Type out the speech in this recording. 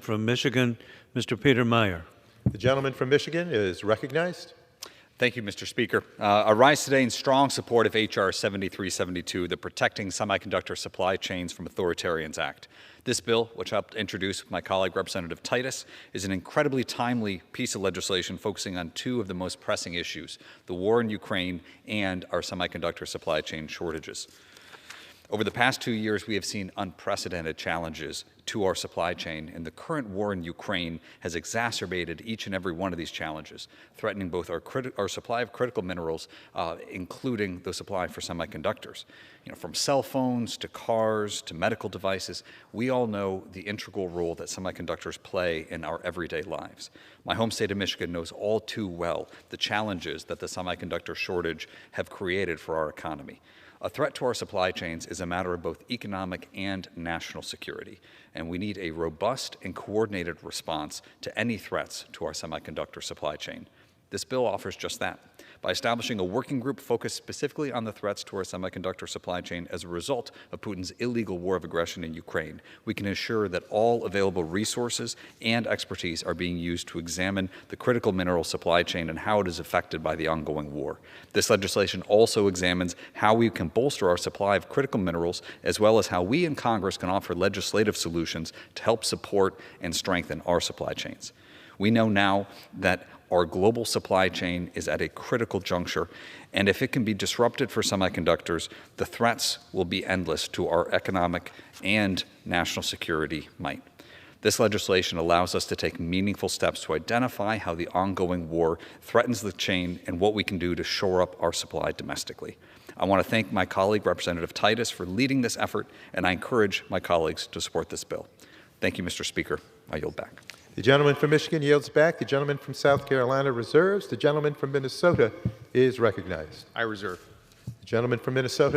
From Michigan, Mr. Peter Meijer. The gentleman from Michigan is recognized. Thank you, Mr. Speaker. I rise today in strong support of H.R. 7372, the Protecting Semiconductor Supply Chains from Authoritarians Act. This bill, which I helped introduce with my colleague Representative Titus, is an incredibly timely piece of legislation focusing on two of the most pressing issues, the war in Ukraine and our semiconductor supply chain shortages. Over the past 2 years, we have seen unprecedented challenges to our supply chain, and the current war in Ukraine has exacerbated each and every one of these challenges, threatening both our supply of critical minerals, including the supply for semiconductors. From cell phones to cars to medical devices, we all know the integral role that semiconductors play in our everyday lives. My home state of Michigan knows all too well the challenges that the semiconductor shortage have created for our economy. A threat to our supply chains is a matter of both economic and national security, and we need a robust and coordinated response to any threats to our semiconductor supply chain. This bill offers just that. By establishing a working group focused specifically on the threats to our semiconductor supply chain as a result of Putin's illegal war of aggression in Ukraine, we can ensure that all available resources and expertise are being used to examine the critical mineral supply chain and how it is affected by the ongoing war. This legislation also examines how we can bolster our supply of critical minerals, as well as how we in Congress can offer legislative solutions to help support and strengthen our supply chains. We know now that our global supply chain is at a critical juncture, and if it can be disrupted for semiconductors, the threats will be endless to our economic and national security might. This legislation allows us to take meaningful steps to identify how the ongoing war threatens the chain and what we can do to shore up our supply domestically. I want to thank my colleague, Representative Titus, for leading this effort, and I encourage my colleagues to support this bill. Thank you, Mr. Speaker. I yield back. The gentleman from Michigan yields back. The gentleman from South Carolina reserves. The gentleman from Minnesota is recognized. I reserve. The gentleman from Minnesota